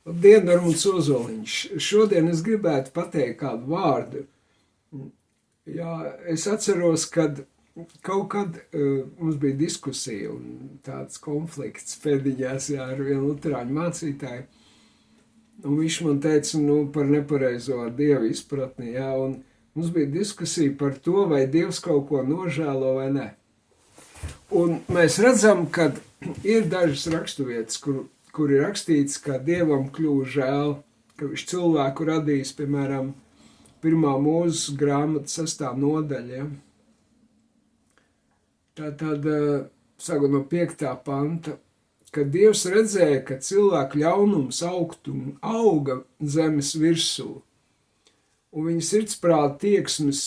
Labdien, Armunds Ozoliņš. Šodien es gribētu pateikt kādu vārdu. Jā, es atceros, kad kaut kad mums bija diskusija un tāds konflikts pēdiņās ar vienu luterāņu mācītāju. Un viņš man teica, par nepareizo dievu izpratni, jā, un mums bija diskusija par to, vai Dievs kaut ko nožēlo vai ne. Un mēs redzam, ka ir dažas raksturvietas, kur ir rakstīts, ka Dievam kļūst žēl, ka viņš cilvēku radījis, piemēram, 1. Mūzes grāmatas 6. nodaļa. Ja? Tātad, sākot no 5. panta, kad Dievs redzēja, ka cilvēku ļaunums auga zemes virsū, un viņa sirdsprāta tieksmes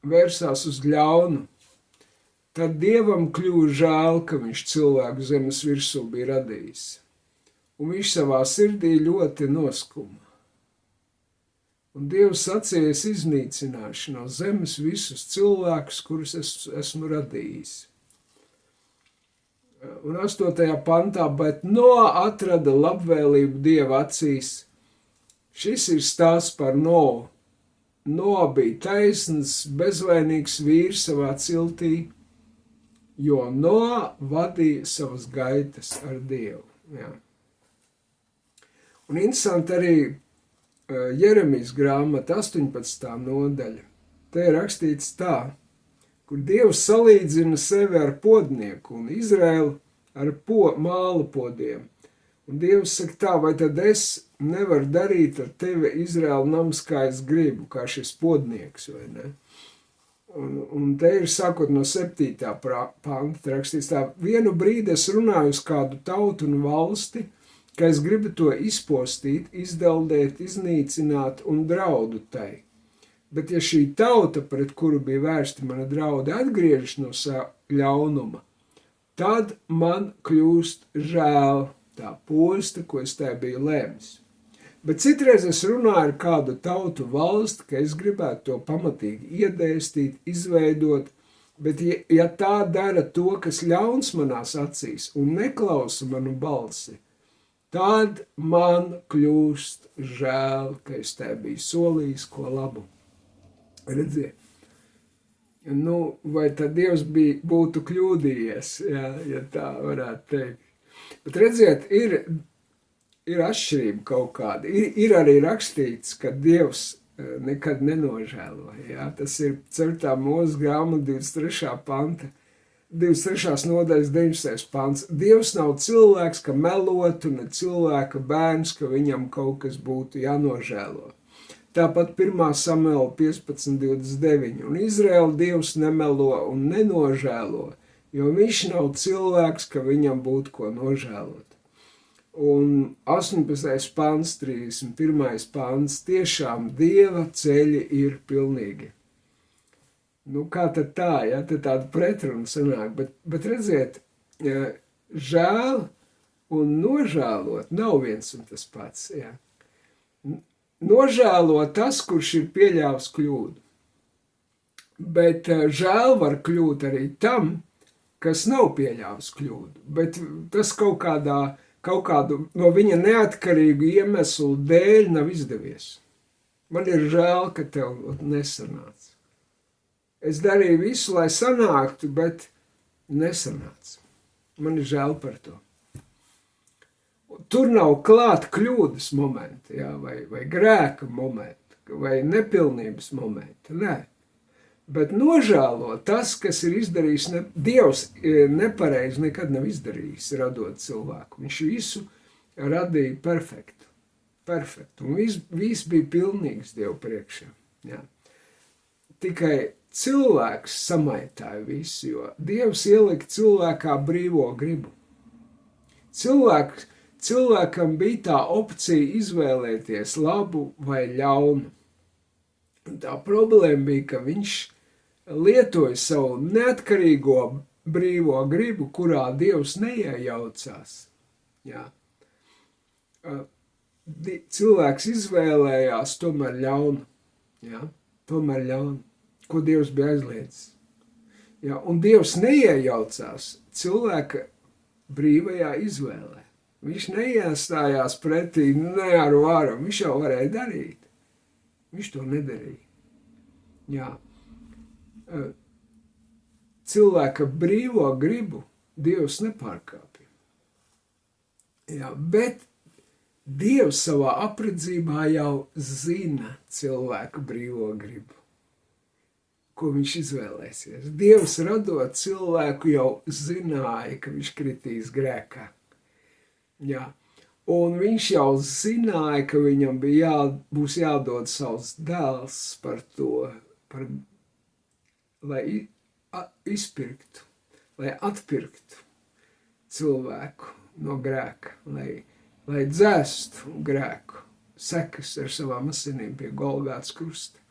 vērsās uz ļaunu, tad Dievam kļuva žēl, ka viņš cilvēku zemes virsū bija radījis, un viņš savā sirdī ļoti noskuma. Un Dievs sacījis iznīcināšu no zemes visus cilvēkus, kurus esmu radījis. Un 8. pantā, bet Noa atrada labvēlību Dieva acīs. Šis ir stāsts par Nou. Noa bija taisns, bezvainīgs vīrs savā ciltī, jo Noa vadīja savas gaitas ar Dievu. Jā. Un interesanti arī Jeremijas grāmata 18. nodaļa. Te ir rakstīts tā, kur Dievs salīdzina sevi ar podnieku un Izraēlu ar māla podiem. Un Dievs saka tā, vai tad es nevaru darīt ar tevi Izraēlu nams, kā es gribu, kā šis podnieks, vai ne? Un te ir sākot no 7. panta rakstīts tā, vienu brīdi es runāju uz kādu tautu un valsti, ka es gribu to izpostīt, izdeldēt, iznīcināt un draudu tai. Bet ja šī tauta, pret kuru bija vērsti mana draudi, atgriežas no ļaunuma, tad man kļūst žēl tā posta, ko es tai biju lēmis. Bet citreiz es runāju ar kādu tautu valsti, ka es gribētu to pamatīgi iedēstīt, izveidot, bet ja tā dara to, kas ļauns manās acīs un neklausa manu balsi, tad man kļūst žēl, ka es tai biju solījis ko labu. Redziet, vai tad Dievs būtu kļūdījies, ja tā varētu teikt. Bet redziet, ir atšķirība kaut kāda. Ir arī rakstīts, ka Dievs nekad nenožēlo. Ja? Tas ir 4. Mūzes grāmata 23. panta. 23. nodaļas 19. pants. Dievs nav cilvēks, ka melotu, ne cilvēka bērns, ka viņam kaut kas būtu jānožēlo. Tāpat 1. Samuela 15:29. Un Izraēla Dievs nemelo un nenožēlo, jo viņš nav cilvēks, ka viņam būtu ko nožēlot. Un 18. pants, 31. pants, tiešām Dieva ceļi ir pilnīgi. Kā tad tā, ja, tad tāda pretruna sanāk, bet redziet, žēl un nožēlot nav viens un tas pats, ja. Nožēlo tas, kurš ir pieļāvis kļūdu, bet žēl var kļūt arī tam, kas nav pieļāvis kļūdu, bet tas kaut kādu no viņa neatkarīgu iemeslu dēļ nav izdevies. Man ir žēl, ka tev nesanāca. Es darīju visu, lai sanāktu, bet nesanāca. Man ir žēl par to. Tur nav klāt kļūdas momenti, jā, vai grēka momenti, vai nepilnības momenti. Nē. Bet nožēlo tas, kas ir izdarījis, Dievs nepareizi nekad nav izdarījis, radot cilvēku. Viņš visu radīja perfektu. Un viss bija pilnīgs Dievu priekšā. Jā. Tikai cilvēks samaitāja visu, jo Dievs ielika cilvēkā brīvo gribu. Cilvēkam bija tā opcija izvēlēties labu vai ļaunu. Un tā problēma bija, ka viņš lietoja savu neatkarīgo brīvo gribu, kurā Dievs neiejaucās. Jā. Cilvēks izvēlējās tomēr ļaunu. Jā. Tomēr ļaunu. Ko Dievs bija aizliedzis. Ja, un Dievs neiejaucās cilvēka brīvajā izvēlē. Viņš neiestājās pretī, ne ar varu, viņš jau varēja darīt. Viņš to nedarīja. Jā. Cilvēka brīvo gribu Dievs nepārkāpja. Jā, bet Dievs savā apredzībā jau zina cilvēka brīvo gribu, ko viņš izvēlēsies. Dievs radot cilvēku jau zināja, ka viņš kritīs grēkā. Jā. Un viņš jau zināja, ka viņam būs jādod savs dēls par to, lai izpirktu, lai atpirktu cilvēku no grēka, lai dzēstu grēku sekas ar savām asinīm pie Golgātas krusta.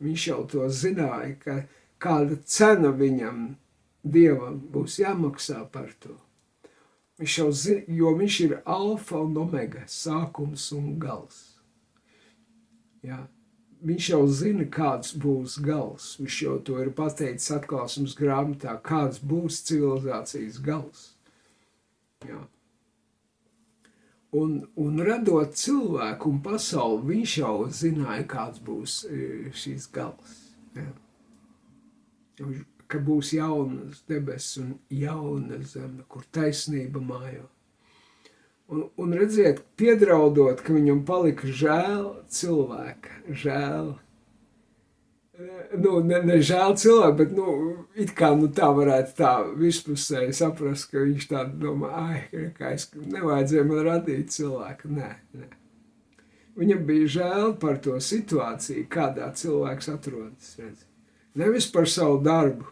Viņš jau to zināja, ka kāda cena viņam, Dievam, būs jāmaksā par to. Viņš jau zina, jo viņš ir alfa un omega, sākums un gals. Jā. Viņš jau zina, kāds būs gals. Viņš jau to ir pateicis Atklāsmes grāmatā, kāds būs civilizācijas gals. Jā. Un radot cilvēku un pasauli, viņš jau zināja, kāds būs šīs gals. Jā. Ka būs jaunas debesis un jauna zeme, kur taisnība mājo. Un redziet, piedraudot, ka viņam palika žēl cilvēka, žēl. Ne žēl cilvēku, bet it kā tā varētu tā vispusēji saprast, ka viņš tā domā, ka nevajadzēja man radīt cilvēku. Nē. Viņam bija žēl par to situāciju, kādā cilvēks atrodas. Redz. Nevis par savu darbu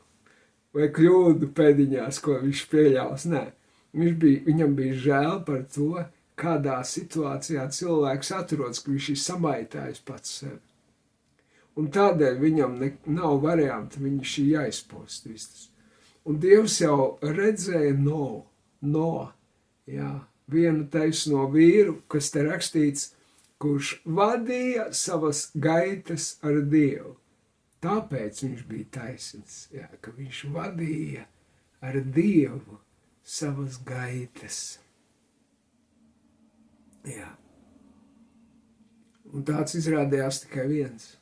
vai kļūdu pēdiņās, ko viņš pieļaus. Nē, viņam bija žēl par to, kādā situācijā cilvēks atrodas, ka viņš ir samaitājis pats sevi. Un tādēļ viņam nav variantu, viņš ir jāizpost vistas. Un Dievs jau redzēja vienu taisno vīru, kas te rakstīts, kurš vadīja savas gaitas ar Dievu. Tāpēc viņš bija taisns, ka viņš vadīja ar Dievu savas gaitas. Jā. Un tāds izrādījās tikai viens.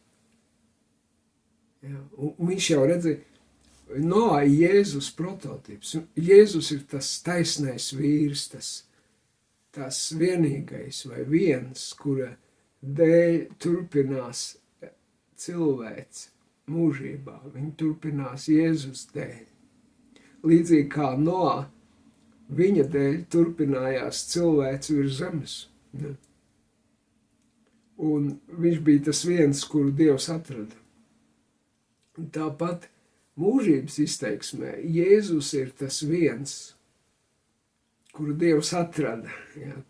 Jā. Un viņš jau redzēja, Jēzus prototips. Jēzus ir tas taisnais vīrs, tas vienīgais vai viens, kura dēļ turpinās cilvēks mūžībā. Viņi turpinās Jēzus dēļ. Līdzīgi kā Noā, viņa dēļ turpinājās cilvēks virs zemes. Ne? Un viņš bija tas viens, kuru Dievs atrada. Un tāpat mūžības izteiksmē Jēzus ir tas viens, kuru Dievs atrada,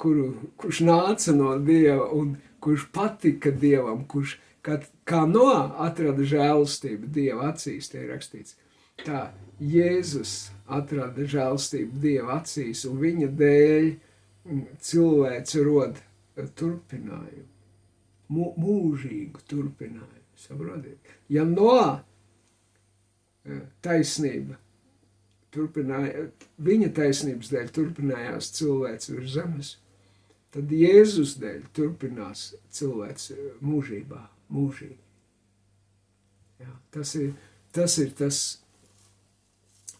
kurš nāca no Dieva un kurš patika Dievam, kurš kā Noā atrada žēlastību Dieva acīs, te ir rakstīts. Tā Jēzus atrada žēlastību Dieva acīs, un viņa dēļ cilvēks rod turpinājumu, mūžīgu turpinājumu. Saprotiet? Ja Noā taisnība viņa taisnības dēļ turpinājās cilvēks virs zemes, tad Jēzus dēļ turpinās cilvēks mūžībā. Mūžīgi. Jā, tas ir tas,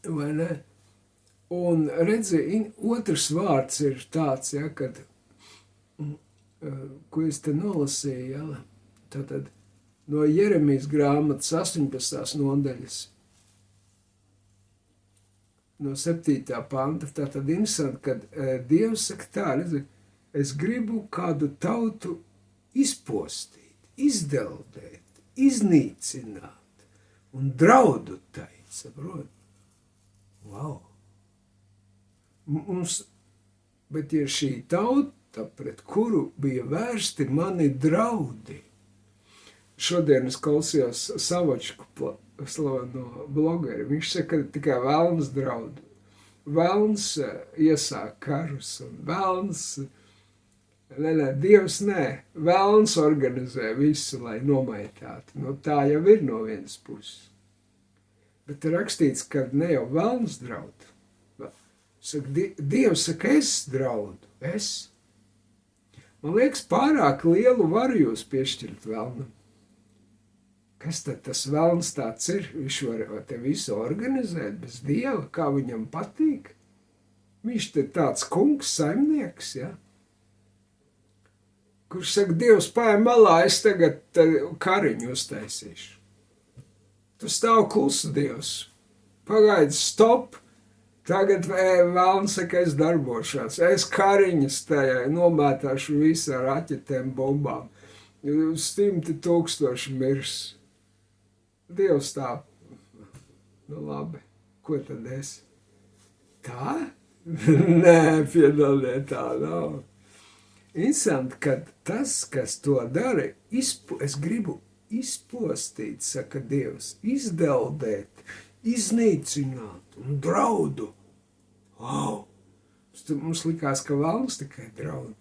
vai ne? Un redzi, otrs vārds ir tāds, kad, ko es te nolasīju, tātad no Jeremijas grāmatas 18. nodaļas, no 7. panta, tātad interesanti, kad Dievs saka tā, redzi, es gribu kādu tautu izpostīt, izdeldēt, iznīcināt un draudu tai, saprot? Wow! Bet ir šī tauta, pret kuru bija vērsti mani draudi. Šodien es klausījos Savočku slaveno blogeri. Viņš saka, ka tikai velns draud. Velns iesāk karus un velns... Dievs nē, velns organizē visu, lai nomaitātu. Tā jau ir no vienas puses. Bet rakstīts, ka ne jau velns draud. Saka, Dievs saka, es draudu, es. Man liekas, pārāk lielu varu jūs piešķirt velnam. Kas tad tas velns tāds ir? Viņš var te visu organizēt bez Dieva, kā viņam patīk. Viņš te tāds kungs, saimnieks, ja? Kurš saka, Dievs, paēj malā, es tagad kariņu uztaisīšu. Tu stāv klusu, Dievs. Pagaidi, stop. Tagad velns saka, es darbošās. Es kariņas tajā nomētāšu visu ar raķetēm, bombām. 100,000 mirs. Dievs tā. Nu labi, ko tad es? Tā? Nē, piedodiet, tā nav. Interesanti, ka tas, kas to dara, es gribu izpostīt, saka Dievs, izdeldēt, iznīcināt un draudu. Wow! Mums likās, ka velns tikai draud.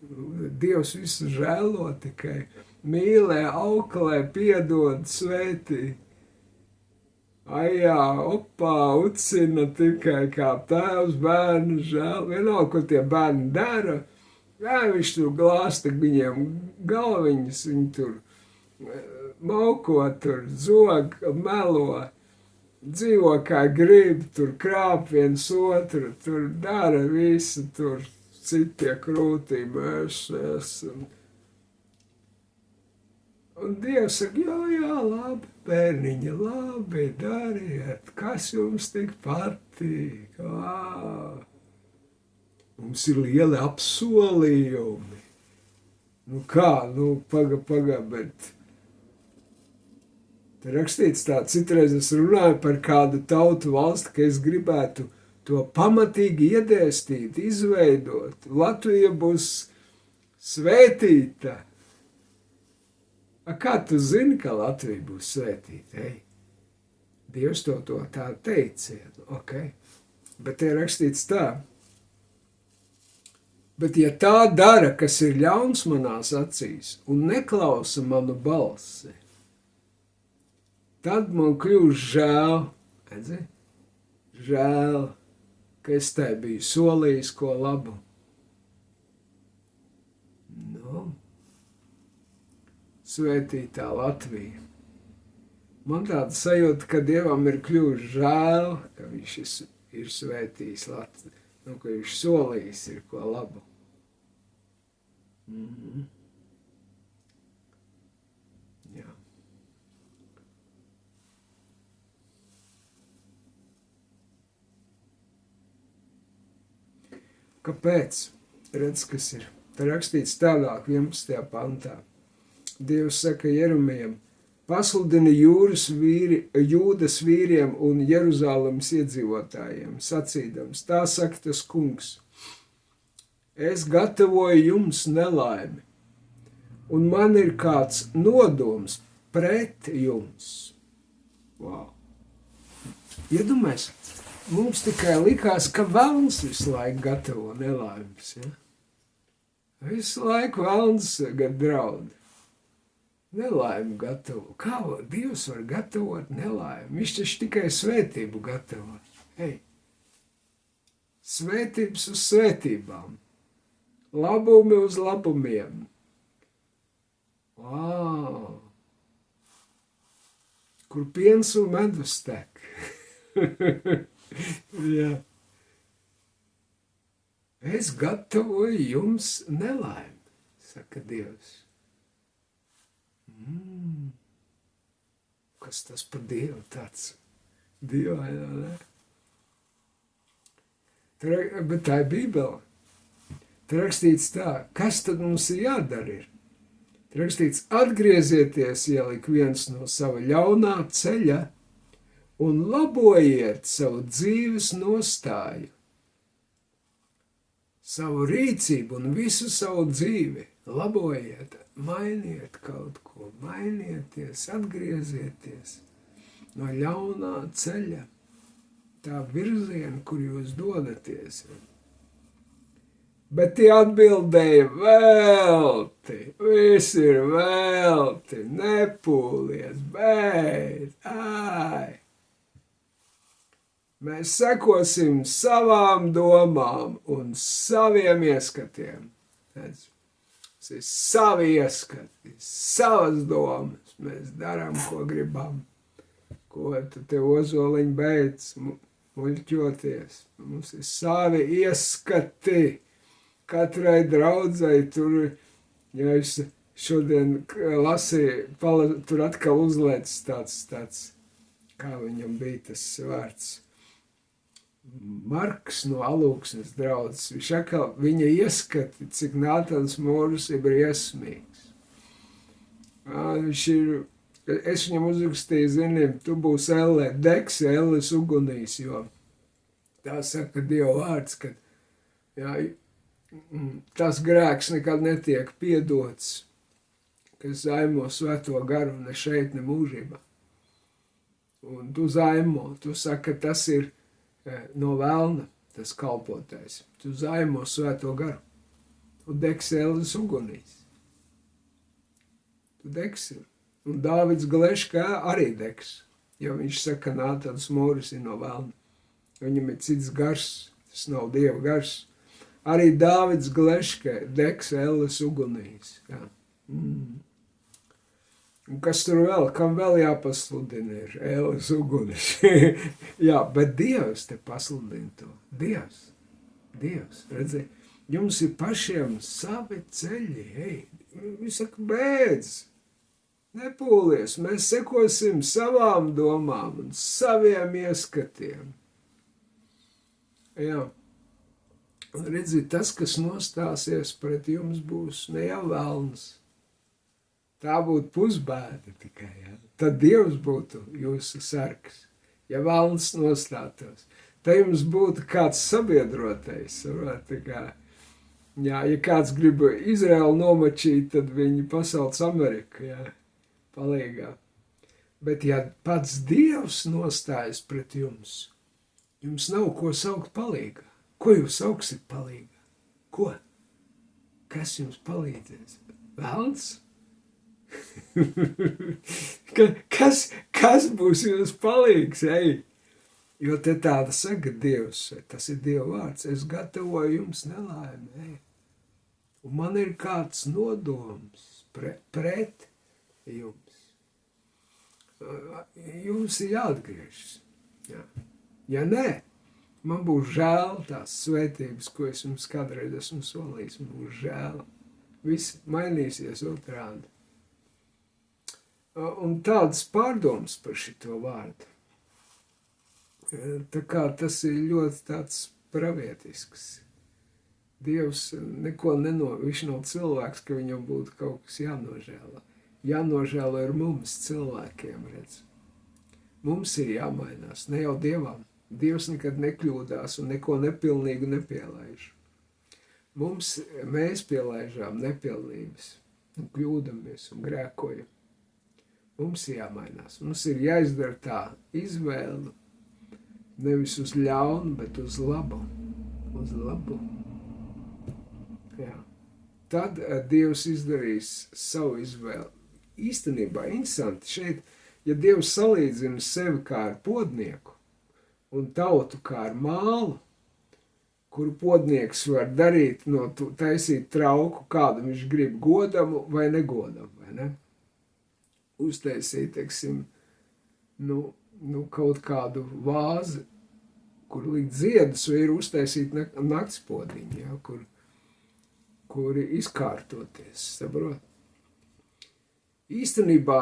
Dievs visu žēlo, tikai mīlē, auklē, piedod, svētī. Ajā, opā, ucina tikai kā tēvs, bērnu žēl. Vienalga, ko tie bērni dara. Jā, viņš tur glāsta viņiem galviņas, viņi tur mauko, tur zog, melo, dzīvo kā grib, tur krāp viens otru, tur dara visu, tur citie krūtī mēršas. Un Dievs saka, jā, labi, bērniņi, labi, dariet, kas jums tik patīk. Mums ir lieli apsolījumi. Nu kā, paga, bet te rakstīts tā, citreiz es runāju par kādu tautu valsti, ka es gribētu to pamatīgi iedēstīt, izveidot. Latvija būs svētīta. Kā tu zini, ka Latvija būs svētīta? Ei? Dievs to tā teica. Okay. Bet te rakstīts tā. Bet ja tā dara, kas ir ļauns manās acīs un neklausa manu balsi, tad man kļūst žēl, žēl, ka es tai biju solījis ko labu. Svētītā Latvija. Man tāda sajūta, ka Dievam ir kļuvis žēl, ka viņš ir svētījis Latviju, ka viņš solījis ir ko labu. Jā. Kāpēc? Redz, kas ir. Te rakstīts tālāk 11. pantā. Dievs saka Jeremijam, pasludini Jūdas vīriem un Jeruzalemes iedzīvotājiem, sacīdams, tā saka tas kungs, es gatavoju jums nelaimi, un man ir kāds nodoms pret jums. Wow. Iedomājies, mums tikai likās, ka velns visu laiku gatavo nelaimes, ja? Visu laiku velns draud. Nelaimi gatavo. Kā Dievs var gatavot nelaimi? Viņš taču tikai svētību gatavo. Ei, svētības uz svētībām. Labumi uz labumiem. Wow. Kur piens un medus tek. Jā. Es gatavoju jums nelaimi, saka Dievs. Kas tas par Dievu tāds? Dieva, jā, ne? Bet tā ir Bībele. Te rakstīts tā, kas tad mums ir jādara ir? Te rakstīts, atgriezieties, ielik viens no sava ļaunā ceļa un labojiet savu dzīves nostāju, savu rīcību un visu savu dzīvi. Labojiet, mainiet kaut ko, mainieties, atgriezieties no ļaunā ceļa, tā virziena, kur jūs dodaties. Bet tie atbildēja velti, viss ir velti, nepūlies, beidz, ai. Mēs sekosim savām domām un saviem ieskatiem. Tas ir savi ieskati, savas domas. Mēs darām, ko gribam. Ko tu te ozoliņi beidz muļķoties. Mums ir savi ieskati. Katrai draudzei tur, ja es šodien lasīju, tur atkal uzlēc tāds, kā viņam bija tas vārds, Marks no Alūksnes draudzes. Viņš atkal, viņa ieskati, cik Nātans Mūrs ir briesmīgs. Viņš ir, es viņam uzrakstīju, zini, tu būsi elle, degsi elles ugunīs, jo tā saka Dieva vārds, ka jā, tas grēks nekad netiek piedots, kas zaimo svēto garu ne šeit, ne mūžībā. Un tu zaimo, tu saki, ka tas ir no velna, tas kalpotais. Tu zaimo svēto garu. Tu degsi elles ugunīs. Tu degsi. Un Dāvids Gleškā arī degs, jo viņš saka, ka Nātans Mūris ir no velna. Viņam ir cits gars, tas nav Dieva gars. Arī Dāvids Gleškā degs elles ugunīs. Jā. Un kas tur vēl? Kam vēl jāpasludina ir elles ugunis? Jā, bet Dievs te pasludina to. Dievs, redzi, jums ir pašiem savi ceļi. Hei, viņš saka, beidz, nepūlies, mēs sekosim savām domām un saviem ieskatiem. Jā. Un redzi, tas, kas nostāsies pret jums, būs ne jau velns. Tā būtu pusbēda tikai, ja? Tad Dievs būtu jūsu sargs, ja velns nostātos. Te jums būtu kāds sabiedrotais, tā kā, jā, ja kāds grib Izraelu nomačīt, tad viņi pasauc Ameriku, jā, palīgā. Bet ja pats Dievs nostājas pret jums, jums nav ko saukt palīgā. Ko jūs sauksit palīgā? Ko? Kas jums palīdzēs? Velns? kas būs jums palīgs, ej? Jo te tāda saka Dievs, tas ir Dieva vārds, es gatavoju jums nelaimi, ej. Un man ir kāds nodoms pret jums. Jums ir jāatgriežas. Jā. Ja nē, man būs žēl tās svētības, ko es jums kādreiz esmu solījis, man būs žēl. Viss mainīsies otrādi. Un tādas pārdomas par šito vārdu. Tā kā tas ir ļoti tāds pravietisks. Dievs neko viņš nav cilvēks, ka viņam būtu kaut kas jānožēlo. Jānožēlo ir mums cilvēkiem, redz. Mums ir jāmainās, ne jau Dievam. Dievs nekad nekļūdās un neko nepilnīgu nepielaiž. Mēs pielaižām nepilnības un kļūdamies un grēkojam. Mums ir jāmainās. Mums ir jāizdara tā izvēle, nevis uz ļaunu, bet uz labu. Uz labu. Jā. Tad Dievs izdarīs savu izvēli. Īstenībā interesanti šeit, ja Dievs salīdzina sevi kā ar podnieku, un tautu kā ar mālu, kuru podnieks var darīt, taisīt trauku, kādu viņš grib, godamu vai negodamu, vai ne? Uztaisīt, teiksim, kaut kādu vāzi, kur likt ziedus, vai ir uztaisīt naktspodiņu, ja, kuri izkārtoties, saprot? Īstenībā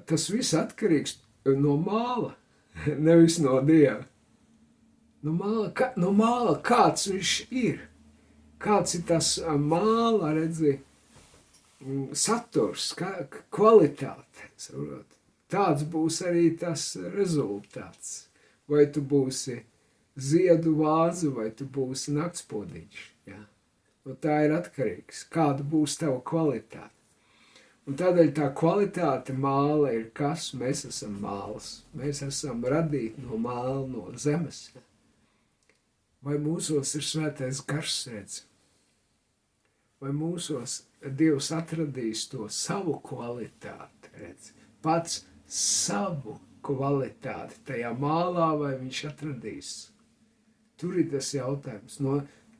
tas viss atkarīgs no māla, nevis no Dieva. No māla kāds viņš ir, kāds ir tas māla, redzi, saturs, kvalitāte, saprot. Tāds būs arī tas rezultāts. Vai tu būsi ziedu vāze, vai tu būsi naktspodiņš, jā. No tā ir atkarīgs, kāda būs tava kvalitāte. Un tādēļ tā kvalitāte māla ir kas? Mēs esam māls. Mēs esam radīti no māla, no zemes. Vai mūsos ir svētais gars, redz? Vai mūsos Dievs atradīs to savu kvalitāti, redz? Pats savu kvalitāti tajā mālā, vai viņš atradīs. Tur ir tas jautājums.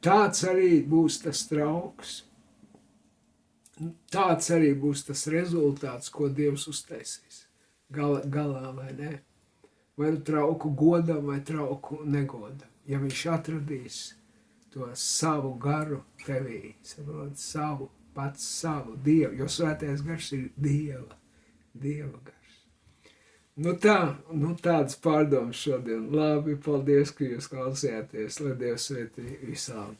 Tāds arī būs tas trauks. Tāds arī būs tas rezultāts, ko Dievs uztaisīs. Galā vai ne? Vai nu trauku godam, vai trauku negodam. Ja viņš atradīs to savu garu tevī, savu Dievu, jo svētais gars ir Dieva gars. Tādas pārdomas šodien. Labi, paldies, ka jūs klausījāties. Lai Dievs svētī visām.